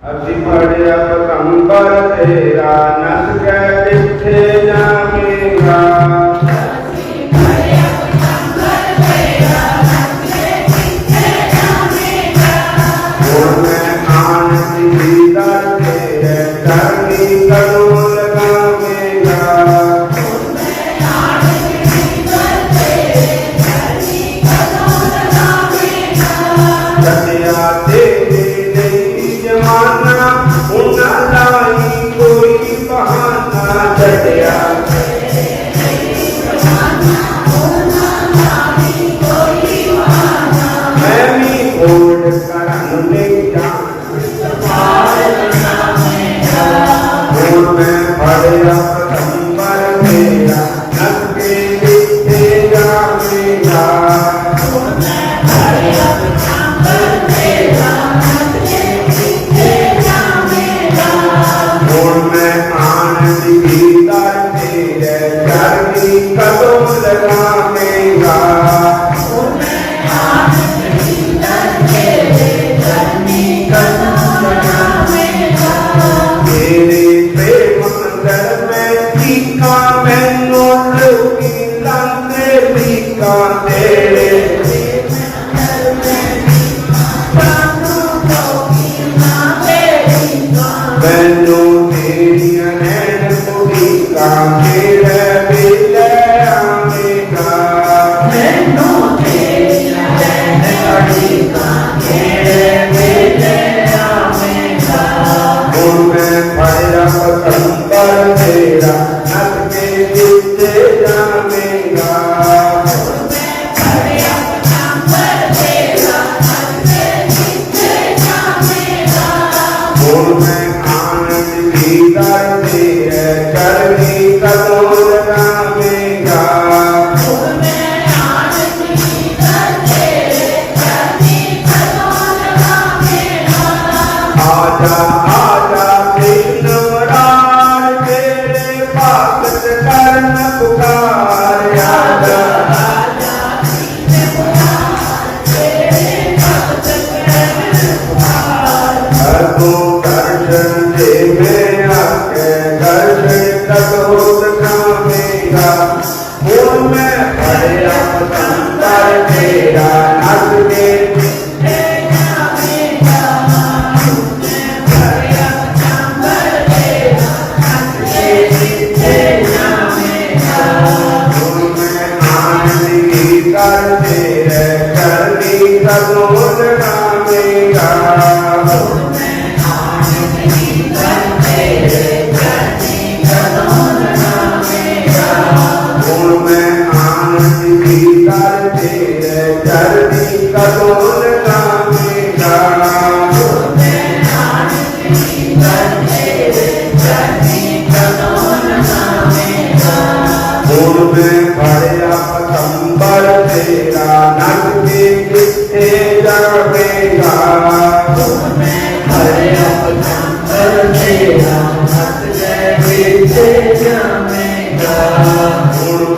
असी पढ़िया पतंबर तेरा नस के पिछे जामेगा। मैं आनंद दीदार तेरे करनी करो लगावेगा। सतिया तेरे जमाना उना लाई कोई बहाना। सतिया मैं भी ओढ़ करन ले मैं पढ़िया पतंबर तेरा नस के पीछे जामेगा। मैं आनंद दीदार तेरे चरनी कदम लगावेगा। तेरे प्रेम मंदिर में टीका मैनू लुकी लांदे टीका तेरे। मैनू तेरिया नैन टीका तेरे बेले आवेगा। मैनू तेरिया नैन टीका तेरे बेले आवेगा। मैं पढ़िया पतंबर तेरा नस के पीछे जामेगा। मैं आनंद दीदार तेरे करनी कदम लगावेगा। आजा आजा दिन रात तेरे भगत करन पुकार। आजा तू दर्शन दे मैं आके दर्शन कदों दिखावेगा। मैं पढ़िया पतंबर तेरा नस के पीछे जामेगा। मैं आनंद दीदार तेरे करनी कदों लगावेगा। मैं आनंद दीदार तेरे चरनी कदों लगावेगा। मैं पढ़िया पतंबर तेरा नस के पीछे जामेगा। पढ़िया पतंबर तेरा नस के पीछे जामेगा।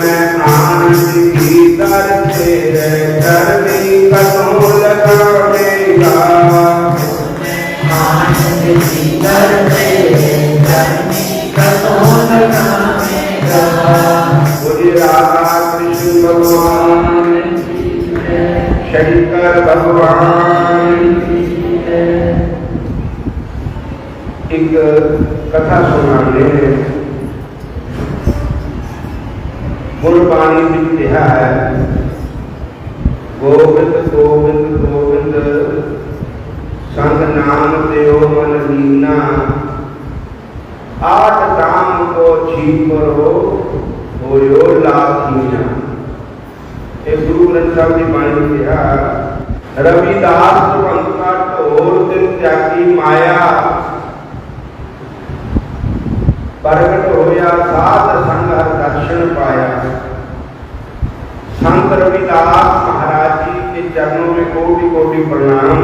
मैं आनंद दीदार तेरे चरनी कदों लगावेगा। आनंद दीदार तेरे चरनी कदों लगावेगा। बोलिए राधा कृष्ण भगवान शंकर भगवान। एक कथा सुनाने गुरबाणी में लिखा है। गोविंद गोविंद गोविंद संग नाम देव मन लीना। आठ दाम को छीपरो होयो लाखीना। एक गुरु ग्रंथ साहब की बाणी में लिखा रविदास का ढोल दिन त्यागी माया। प्रगट होया साध संग हर दर्शन पाया। संत रविदास महाराज जी के चरणों में कोटि कोटि प्रणाम।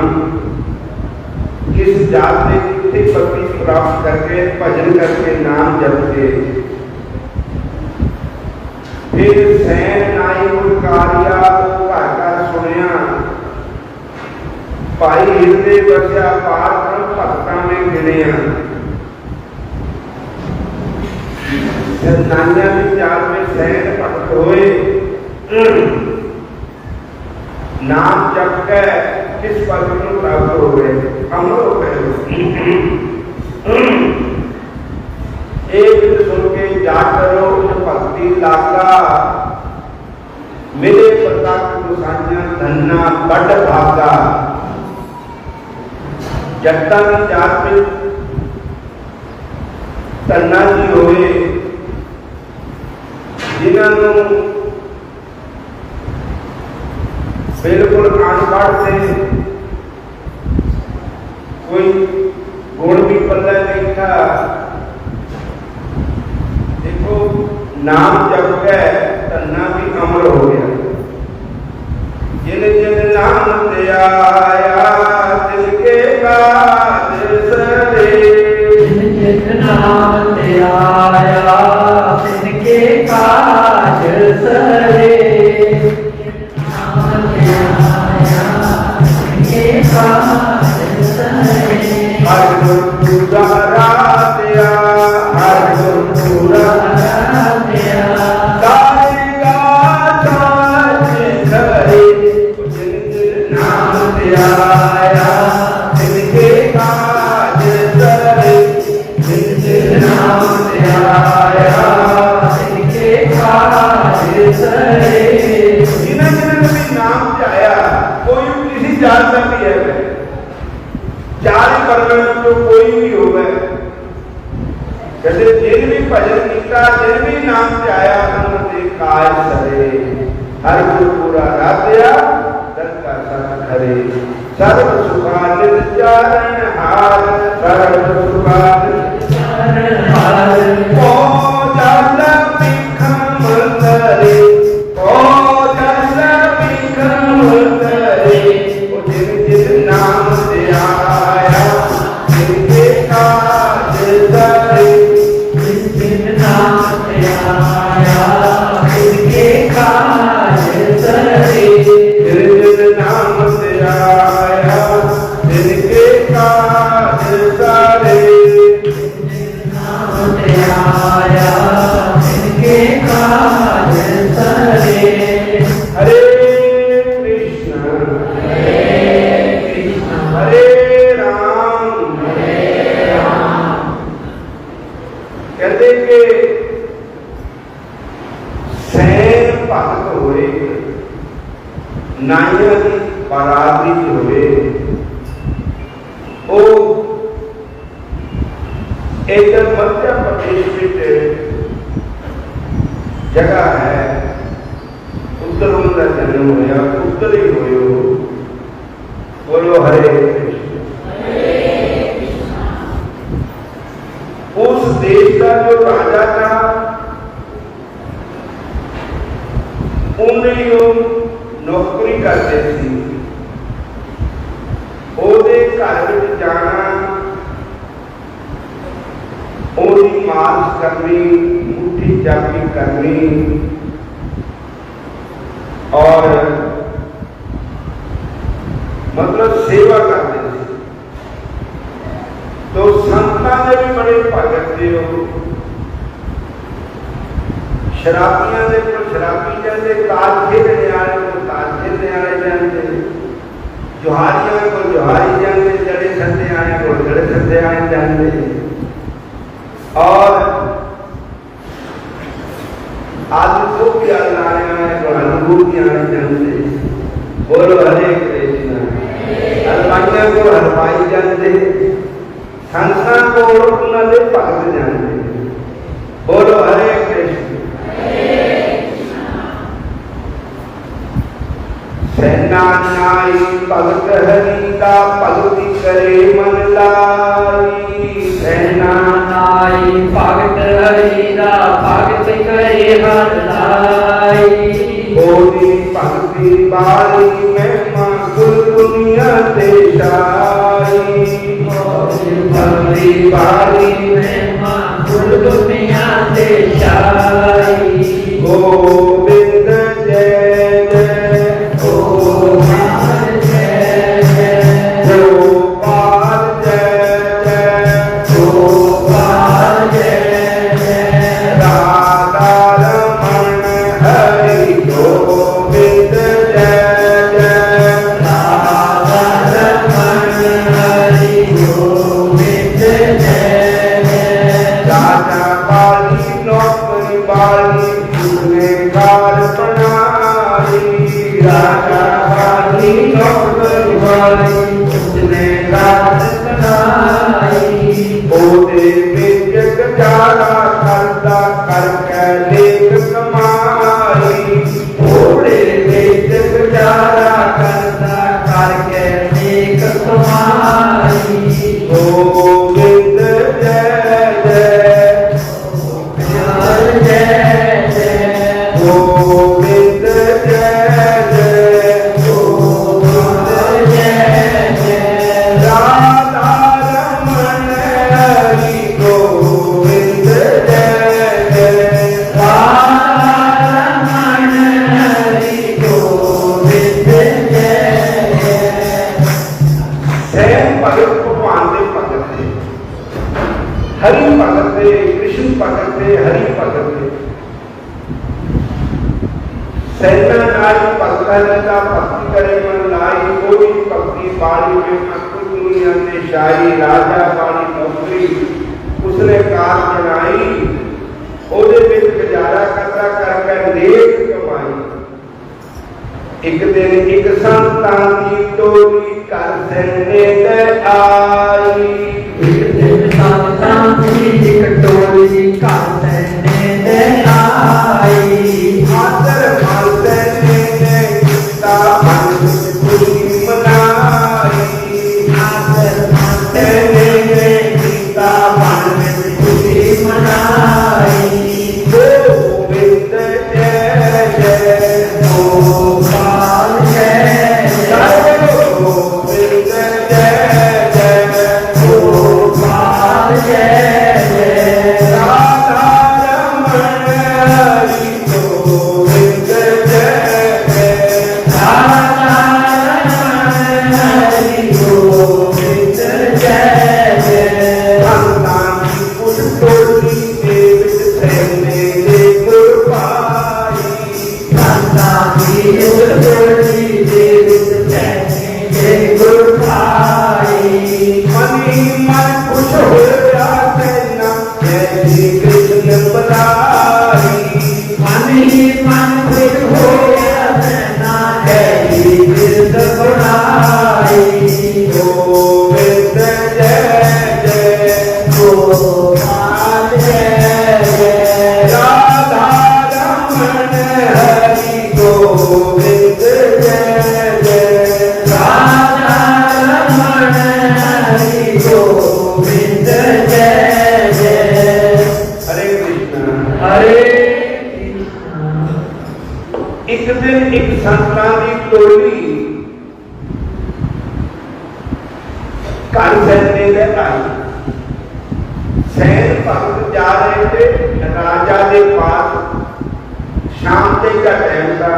किस जाते कितने पति प्राप्त करके भजन करके नाम जपते। फिर सैन नाई गुरकारिया घर घर सुनिया। भाई हिरदे बसिया पार भक्तां में हैं। नानिया की चाल में सैन भक्त होए, नाम जप के किस पद को प्राप्त हो गए, अमर हो गए। एक सुन के जाट करो भक्ति लागा, मेरे प्रताप गुसाइया धन्ना बड़ भागा। जट्टा की जात में धन्ना जी होए, जिन्होंने बिल्कुल अनपढ़ थे, कोई गुण भी पल्ले नहीं था। देखो नाम जप के धन्ना भी अमर हो गया। जिन जिन नाम ते आया दिल के काज सरे, जिन जिन नाम ते आया दिल के काज सरे। हर गुरु पूरा दिया, हर गुरु पूरा दिया, गाएगा साज सरे। जिन जिन नाम ते आया तिनके काज सरे, जिन जिन नाम ते आया तिनके काज सरे। जिन्हें जिन्हें भी नाम से आया, कोई किसी जात का भी है, चार परगण जो कोई भी हो गए, जैसे जिन भी भजन किया, जिन भी नाम से आया उन्होंने काज सरे। हर गुरु पूरा रात्या दल का सत हरे, सर्व सुखा निर्चारण हार, सर्व सुखा निर्चारण हार। ओ जल बिखम करे, ओ जल बिखम करे, ओ जिन जिन नाम से आया तिनके काज सरे, जिन जिन नाम से आया तिनके काज सरे, जिन जिन नाम से आया तिनके काज सरे, जिन जिन नाम से आया तिनके काज सरे। हरे कृष्ण हरे राम, कहते कि सैन भक्त होए, नाइया की बरादरी होए, वो इधर मध्य प्रदेश में जगह है, उधर उनका जन्म होया, उधर ही होयो। बोलो हरे कृष्ण। उस देश का जो राजा था, उन्हें नौकरी करते थे, ओदे घर में जाना, ओदी मालिश करनी, मुट्ठी चाबी करनी और मतलब सेवा करते थे। तो संतां ने भी बड़े भगत थे। शराबियां ने को शराबी जाते, ताश खेलने वाले को ताश खेलने वाले जानते, जोहारियां को जोहारी जानते, जड़े सत्ते आए को जड़े सत्ते आए जानते, और आदमी को भी आने आए को अनुभूति भी आने जानते। बोलो हरे कृष्ण। हलवाइया को हलवाई जानते, संसा को उन्होंने भगत जानते। बोलो हरे कृष्ण। सेना नाई भगत हरि का भगति करे मन लाई, सेना नाई भगत हरि का भगति करे मन लाई। ओदी भक्ति बारी महिमा कुल दुनिया ते छाई, ओदी भक्ति बारी महिमा कुल दुनिया ते छाई। गोविंद जय जय, गोपाल जय जय, गोपाल जय जय, हरि भगत दे, कृष्ण भगत दे, हरि भगत दे। सैना नारी भक्तन का भक्ति करे मन लाई, कोई भक्ति बाड़ी में अकुल दुनिया ने शाही, राजा बाड़ी नौकरी उसने कार बनाई, ओदे विच गुजारा करता करके नेक कमाई। एक दिन एक संतां दी टोली कर सैने ते आई, एक दिन संतां दी एक टोली कर सैने ते आई। आदर मान सैने ने कीता मन विच खुशी मनाई, आदर मान सैने ने कीता मन विच खुशी मनाई। गोविंद जय जय गोपाल जय जय, गोविंद जय जय गोपाल जय जय, राधा रमण हरि गोविंद जय जय, राधा रमण हरि गोविंद जय जय। संतां की कुल टोली के विच सैने दे गुर पाई, संतां की कुल टोली के विच सैने दे गुर पाई। मनी मन खुश होया सैना जय श्री कृष्ण बधाई, मनी मन खुश होया सैना जय श्री कृष्ण बधाई। गोविंद जय जय गोपाल जय जय, राधा रमण हरि गोविंद जय जय, राधा रमण हरि गोविंद जय जय। हरे कृष्ण हरे कृष्ण। एक दिन एक संतां दी टोली कर सैने दे आई। सैन भगत जा रहे थे राजा के पास, शाम तक का टाइम था,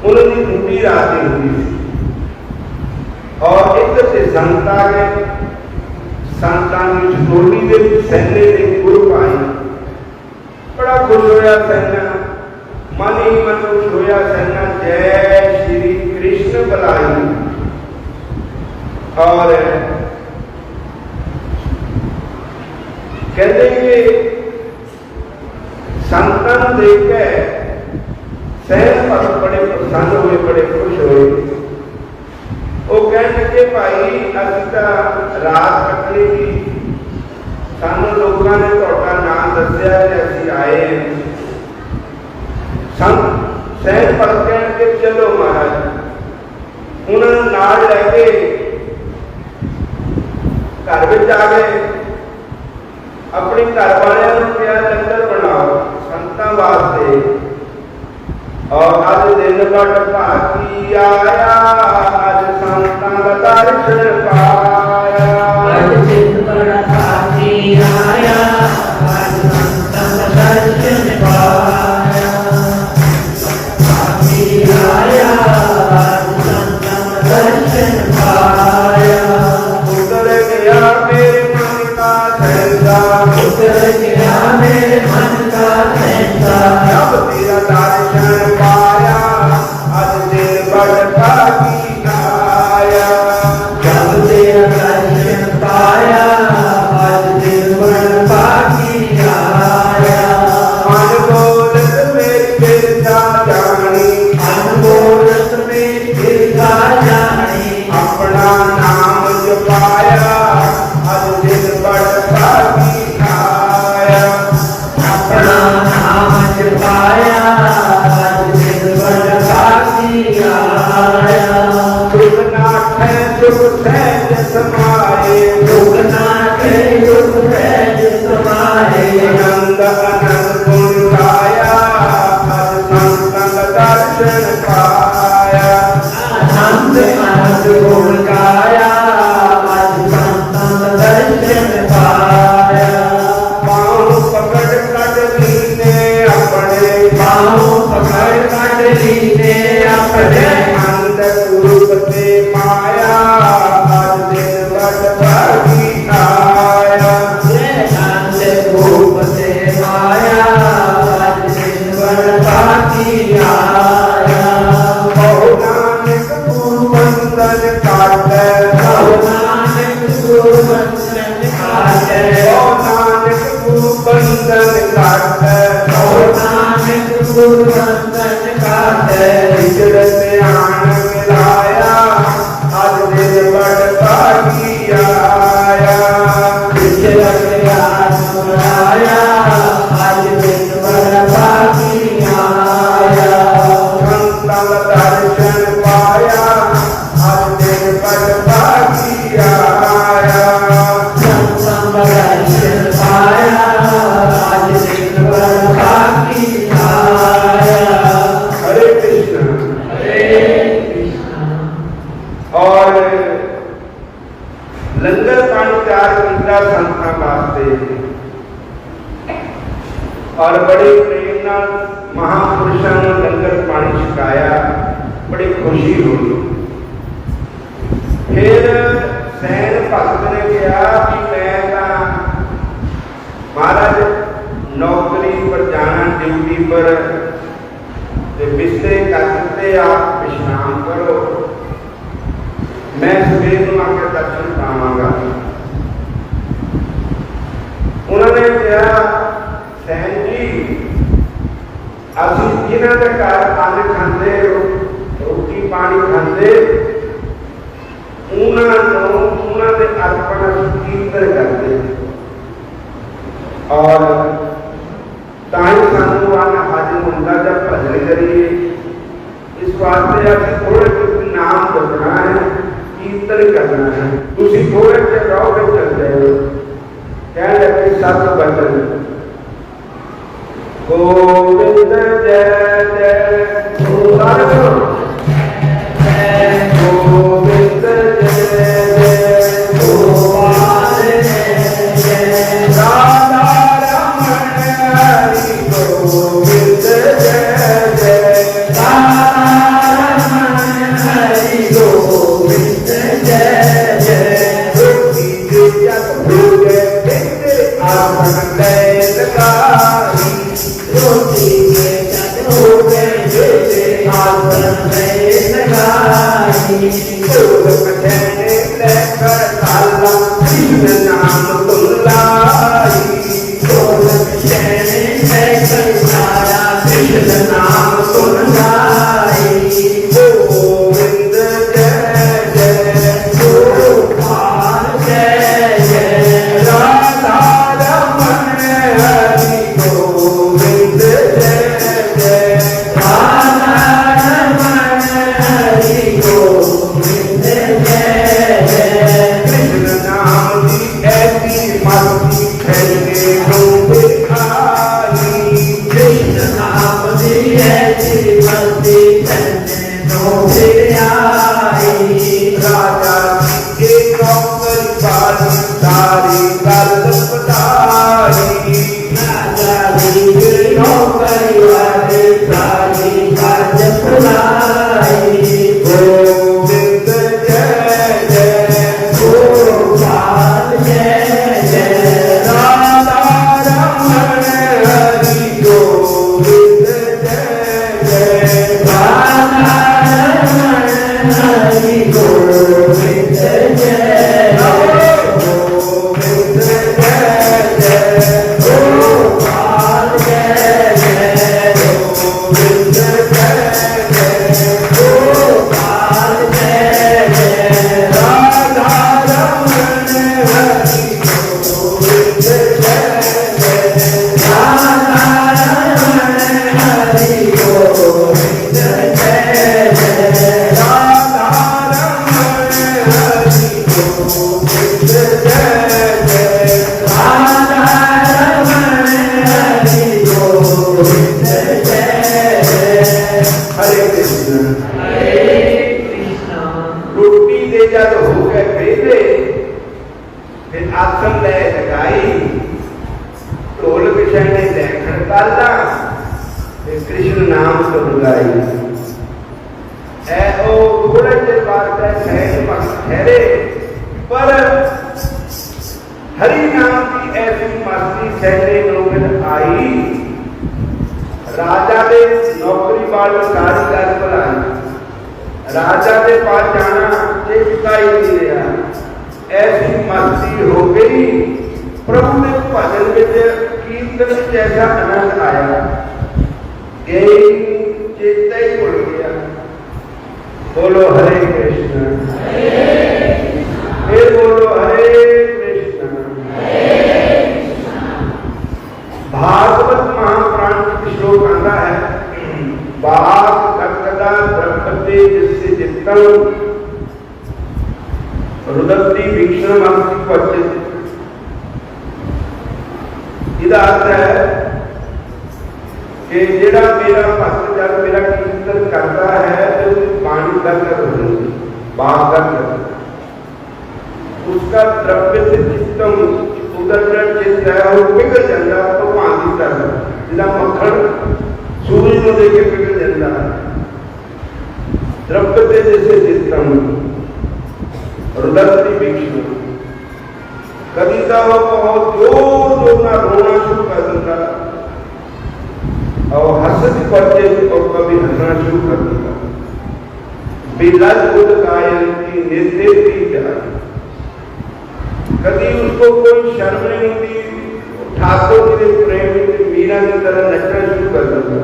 उन्होंने ड्यूटी रात की हुई थी और एक से संत आ गए। संतां की टोली के सैने के ग्रुप आई, बड़ा खुश होया सैना, मन ही मन खुश होया सैना जय श्री कृष्ण बुलाई। और कहते कि संतन देख के सैन भगत बड़े प्रसन्न हुए, बड़े खुश हुए। वो कहने लगे भाई अभी तो रात कटनी थी, सानू लोगों ने तुहाडा नाम दस्या ते असीं आए हैं। संत सैन भगत कहने चलो महाराज। उन्होंने नाल लैके घर विच आ गए, अपने घर वालियां नूं कहा लंगर बनाओ संतां वास्ते। और अज दिन बड़ भागी आया, अज संतां दा दर्शन पाया, अज दिन बड़ भागी आया, अज संतां दा दर्शन पाया, भागी आया, अज संतां दा दर्शन पाया। उतर गया मेरे मन का सहसा, उतर गया मेरे मन का सहसा, जब तेरा दर्शन पाया, अज दिन बड़ भागी आया, जब तेरा दर्शन पाया, अज दिन बड़ भागी आया। अनबोलत मेरी बिरथा जानी, अनबोलत मेरी बिरथा जानी, अपना नाम जपाया, अज दिन बड़ भागी आया, अपना नाम जपाया, अज दिन बड़ भागी आया। दुख नाठे दुख सहज समाए, दुख नाठे दुख सहज समाए, आनंद आनंद गुण गाया, अज संतन दर्शन पाया, आनंद आनंद गुण गाया, अज संतन दर्शन पाया। पाँव पकड़ कट लीने अपने, पाँव पकड़ कट लीने अपने, अंत रूप से माया, अज दिन बड़ भागी आया। बंधन काटे, ओ नानक गुरु बंधन काटे, ओ नानक गुरु बंधन काटे, विचरत आन मिलाया आज दिन बड़ भागिया आया, विचरत आन मिलाया आज दिन बड़ भागिया आया, संतन दर्शन पाया आज दिन बड़ भागिया आया, संतन दर्शन पाया आज दिन बड़ भागिया आया। हरे कृष्ण। और लंगर पानी तैयार किया संतां वास्ते और बड़े प्रेम नाल महापुरुषों ने लंगर पानी छकाया, बड़ी खुशी हुई। फिर सैन भगत ने कहा कि मैं महाराज नौकरी पर जाना, ड्यूटी पर बिस्तर कर सकते, आप विश्राम करो, मैं सवेर को आकर दर्शन पावांगा। उन्होंने कहा सैन जी असं जिन्हों के घर अन्न खाते, रोटी पानी खाते, उन्होंने अर्पण कीर्तन करते और ताई सानू आना हाजिर होता जब भजन करिए। इस वास्ते अभी थोड़े कुछ नाम दसना है, कीर्तन करना है, तुसी थोड़े से रहोगे चलते हो। कह लगे सत बचन गोविंद जय जय गोविंद जय जय गोपाल जय जय राधा रमण हरि गोविंद जय जय राधा रमण हरि गोविंद जय जय रोटी जग भूगे बिंद आसन ले लगाई, रोटी के जग भूगे बिंद आसन ले लगाई, फूल पठने लेकर काला कृष्ण नाम तुम लाई, फूल पठने लेकर काला कृष्ण नाम तुम लाई, गोविंद जय जय गोपाल जय जय राधा रमण हरि गोविंद जय जय राधा रमण हरि गोविंद जय जय। कृष्ण नाम की ऐसी मस्ती फैले डूबे आई, कृष्ण नाम की ऐसी मस्ती फैले डूबे आई, राजा के नौकरी बारी सारी गल पटाई, राजा की नौकरी वाली सारी गल पटाई, गोविंद जय जय गोपाल जय जय राधा रमण हरि गोविंद जय जय राधा रमण हरि गोविंद जय जय गोविंद जय जय गोपाल जय जय गोविंद जय जय गोपाल जय जय राधा रमण हरि गोविंद जय जय राधा रमण हरि गोविंद जय जय राधा रमण हरि गोविंद जय जय राधा रमण हरि गोविंद जय जय। हरे कृष्ण। रोटी दे जब हो गए बेदे, फिर आसन ले लगाई, ढोल विषय ने लैखन काला, फिर कृष्ण नाम तो लगाई। थोड़े देर बाद सैन भक्त ठहरे, पर हरि नाम की ऐसी मस्ती सैने लोग आई, राजा दे नौकरी वाले सारी गल भुलाई, राजा के पास जाना चिपका ही नहीं रहा। ऐसी मस्ती हो गई, प्रभु ने भजन विच कीर्तन विच ऐसा आनंद आया, गई चेता ही भुल गया। बोलो हरे कृष्ण, फिर बोलो हरे कृष्ण। भागवत महापुराण की श्लोक आता है, बाघ कर्कदा द्रौपदी जिससे जितम रुदती भीषण अस्थि क्वचित। इसका अर्थ है कि जेड़ा मेरा भक्त जब मेरा कीर्तन करता है तो पानी गदगद हो जाती, बाघ गदगद, उसका द्रव्य से चित्तम उधर चित्त है और पिघल जाता तो पानी कर जिला मक्खन सूर्य को देखे पिघल जाता है। द्रव्य से जैसे चित्तम रुदती भीषण, कभी का वो बहुत जोर ना रोना शुरू कर देता और हंसती पड़ते और कभी हंसना शुरू कर देता। बिलज बुद्ध गायन की निर्देश जाए, कभी उसको कोई शर्म नहीं होती, ठाकुर के प्रेम में मीरा की तरह नचना शुरू कर देता,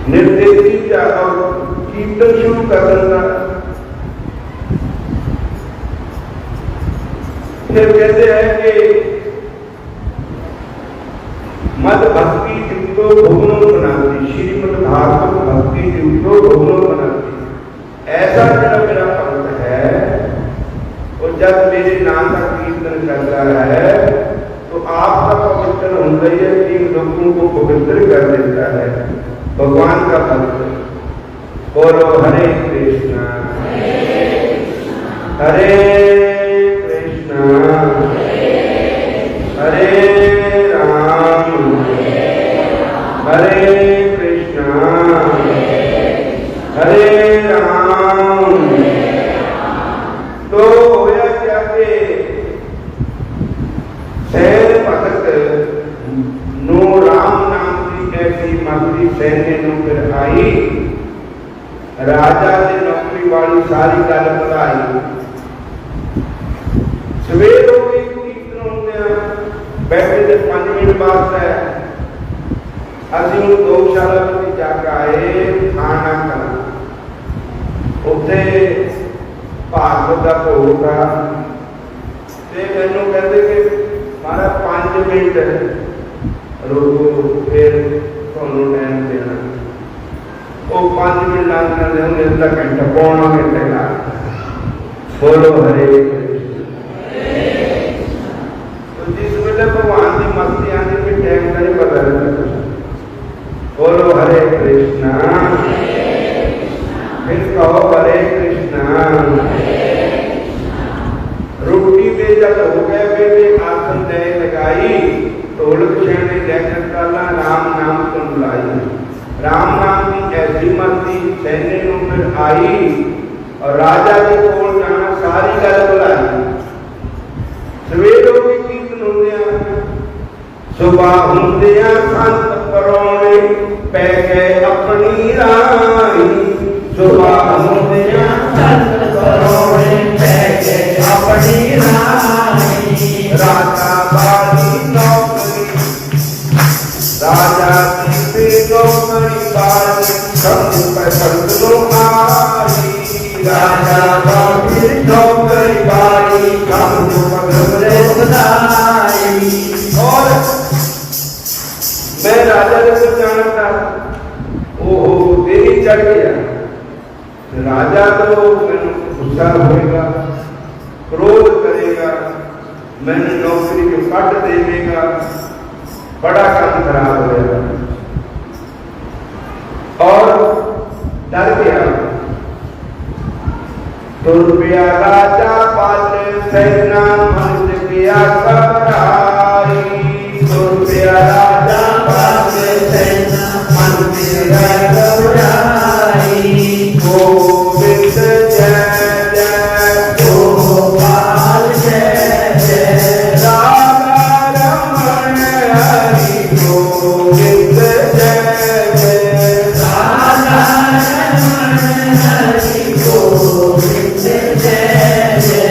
निर्देश और कीर्तन शुरू कर देता। फिर कहते हैं कि मद भक्ति युक्तो भुवनो बनाती, श्रीमद् भागवत भक्ति युक्तो भुवनो बनाती। ऐसा जो मेरा भक्त है वो जब मेरे नाम का कीर्तन करता है तो आपका पवित्र होता ही है, तीन लोगों को पवित्र कर देता है, भगवान का भक्त। बोलो हरे कृष्णा हरे हरे राम हरे कृष्णा हरे राम। तो होया क्या कि सैन भगत नो राम नाम की ऐसी मस्ती सैन्य नो फिर आई, राजा ने नौकरी वाली सारी गल बताई। सवेर हो गई, कीर्तन हो गया, बैठे थे 5 मिनट बाद है असि हूँ गौशाला में जाकर आए खाना खाना, उत्थे भागवत का भोग था। मैनू कहते कि मारा 5 मिनट रुको फिर थोनों टाइम देना। वो 5 मिनट लाने अद्धा घंटा पौना घंटे का। बोलो हरे कृष्ण। तो जिस वेले भगवान की मस्ती आने में टाइम का नहीं पता रहता। बोलो हरे कृष्णा, फिर कहो हरे कृष्णा। रोटी पे जब हो गए बेटे आसन दे लगाई, ढोलक छेड़े जैकर काला राम नाम सुन लाई। राम नाम की ऐसी मस्ती सैन्य में फिर आई और राजा के कोल जाना सारी गल बुलाई। सवेर हो के कीर्तन होंदिया, सुबह होंदिया संत परौणे पै गए अपनी राई। सुबह होंदिया संत परौणे पै गए अपनी राई। राजा बाली नौकरी, राजा की नौकरी बाली सब पसंद लो आई। राजा बाली नौकरी बाली सब पसंद आई। और मैं राजा को जाना था, ओहो देरी चढ़ गया। राजा तो मैंने गुस्सा होगा, क्रोध करेगा, मैंने नौकरी के पट देगा, बड़ा काम खराब हो जाएगा और डर गया। तो रुपया राजा पाल सेना मन गया घबराई। तो रुपया राजा पाल सेना मन गया घबराई। गोविंद जय जय गोपाल जय जय राधा रमण हरि। गोविंद जय जय राधा रमण हरि। गोविंद जय जय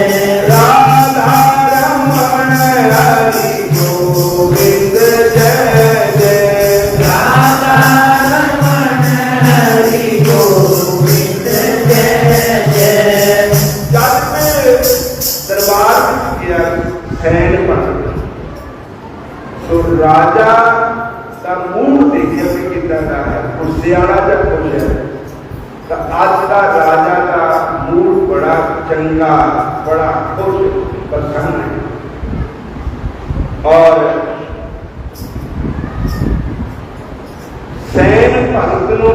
सैन भगत। तो राजा का मूड देखिए भी कितना है, गुस्से वाला जब खुश है तो आज का राजा का मूड बड़ा चंगा, बड़ा खुश, प्रसन्न है। और सैन भगत नो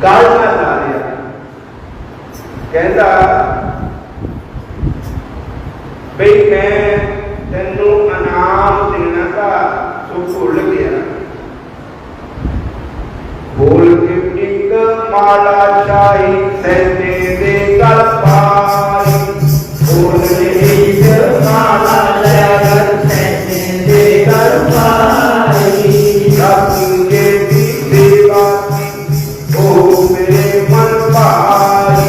गल ना ला लिया, कहता बई मैं तेनू इनाम देना था तो भूल गया। बोल के एक माला शाही सैने दे गल पाई, बोल के एक माला सैने दे गल पाई। राती के दी सेवा की ओ मेरे मन पाई,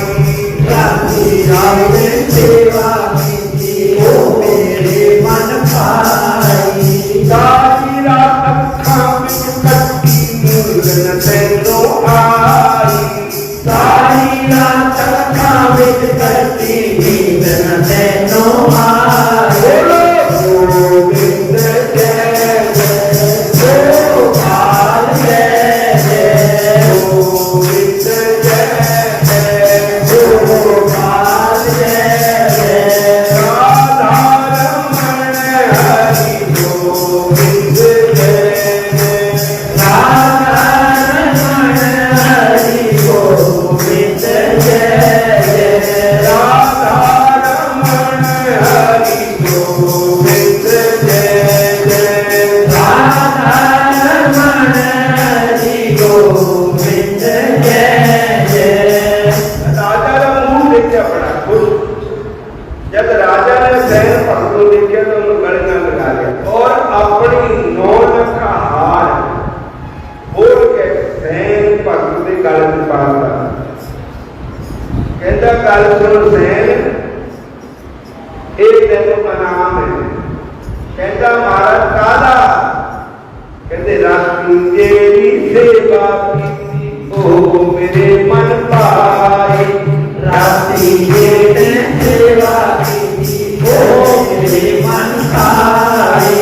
राती राती सेवा की ओ मेरे मन पाई। सारी रात अखां विच कट्टी नींद न तैनू आई, सारी रात अखां विच कट्टी नींद न तैनू आई। गोविंद जय जय गोपाल जय जय, गोविंद जय जय गोपाल जय जय। राधा रमण हरि गोविंद जय जय, राधा रमण हरि गोविंद जय जय, राधा रमण हरि गोविंद जय जय, राधा रमण हरि गोविंद जय जय। राजा का मुंह देखिए बड़ा खुश। जब राजा ने सैन भगत को देखा तो उन्होंने गले में लगा लिया और अपनी 9 लखा हार बोल के सैन भगत के गले में पा दिया। कहता गल सुन सैन, एक तेनों इनाम है। कहता महाराज काला? कहते राती तेरी सेवा की ओ मेरे मन पाई, राती तेरी सेवा की ओ मेरे मन पाई।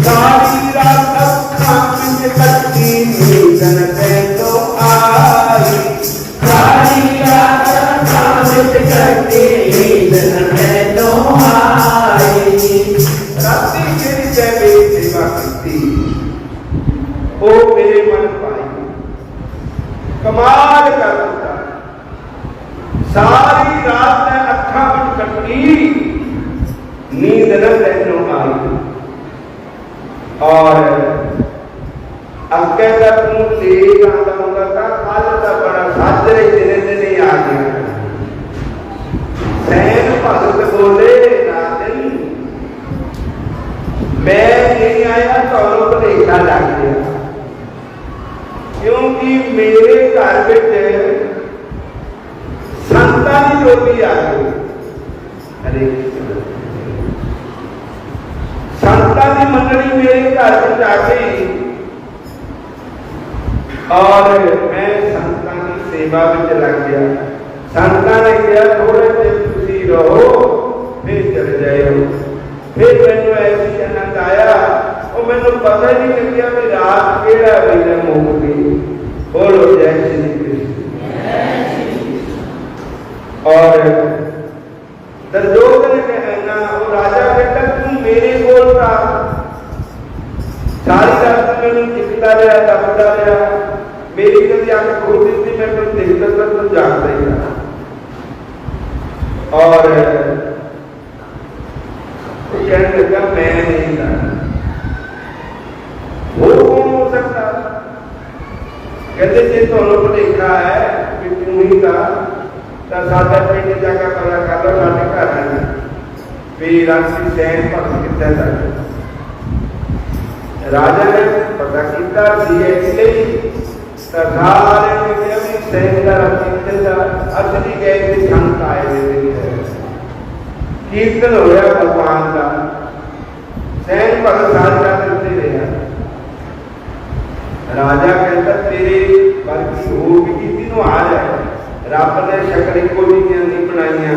सारी रात अखां विच कट्टी नींद न तैनू आई, सारी रात अखां विच कट्टी नींद न तैनू आई। राती तेरी सेवा की ओ मेरे मन पाई। कमाल कर दिता, सारी रात ने अखां विच कट्टी नींद न तैनू आई। और अगे तक तू लेट आता होगा था, कल का बड़ा साजरे दिन दिन आ गया। सैन भगत बोले राजन मैं नहीं आया तो भुलेखा लग गया, क्योंकि मेरे घर में संतां दी जोड़ी आ गई। अरे संतां दी मंडली मेरे घर में आ गई और मैं संतां की सेवा में लग गया। संतां ने कहा थोड़े दिन तुसी रहो फिर चले जाओ। फिर मैनू ऐसी आनंद आया और मैनू पता ही नहीं लग्या भी रात केड़ा वेले मुक गई। बोलो जय श्री कृष्ण। और दुर्योधन ने कहना, वो राजा कहता तू मेरे कोल था, सारी रात मैनू चिकता रहा, दबता रहा, मेरी कभी आंख खोल दी थी, मैं कुछ देखता था तो जागता ही था। और कहने लगा मैं नहीं था। वो कौन हो सकता? कहते जे तुहानू भुलेखा है कि तू ही था तो साडा पिंड जाकर पता कर लो, साडे घर आना भी राती सैन भगत कितने तक। राजा ने पता किया सारे ने कहा भी सैन का राती कितने असली गए थे, संत आए थे, कीर्तन होया भगवान का। सैन भगत सारी रात उत्ते रहा। राजा कहता तेरे वर्गी होर भी किसी नूं आ जाए, रब ने शक्ल इको जिहियां नहीं बनाईयां,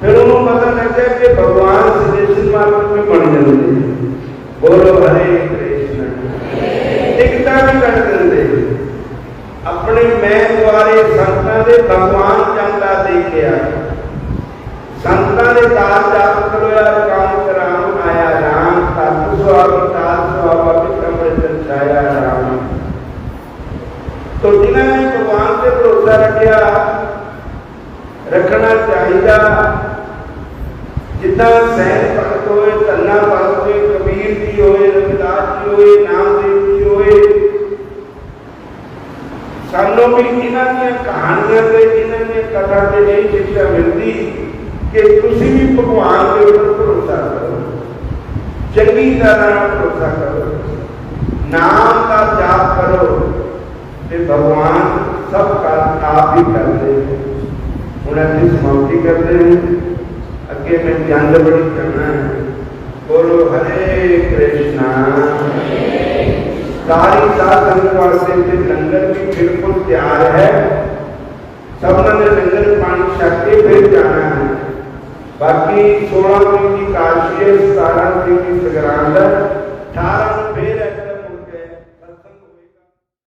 फिर उन्होंने पता लग गया कि भगवान सजेशन मार्ग में बन जाते। बोलो हरे कृष्ण। टिकटा भी कर देंगे अपने मैं द्वारे संतां दे भगवान चंदा देखिया संतां दे तार जाप करो यार काम कराम आया राम तत् स्वाभाविक अमृत छाया राम। तो जिन्होंने भगवान से भरोसा रखा रखना चाहिए। जितना सैन भगत होए धन्ना भगत होए कबीर जी होए रविदास जी होए नामदेव जी होए सानों भी इन्हों कहानियां से इन्होंने कथा से यही शिक्षा मिलती कि तुसी भी भगवान के ऊपर भरोसा करो, चंगी तरह भरोसा करो, नाम का जाप करो कि भगवान सब काम आप ही करते हैं। उन्हें समाप्ति करते हैं। अगे मैं जंद बड़ी करना है। बोलो हरे कृष्णा। सारी सात संगत वास्ते लंगर भी बिल्कुल तैयार है। सबने लंगर पानी छक के फिर जाना है। बाकी 16 दिन की काशी है, 17 दिन की संग्रांद है, 18 में फिर एकदम हो गए सत्संग होगा।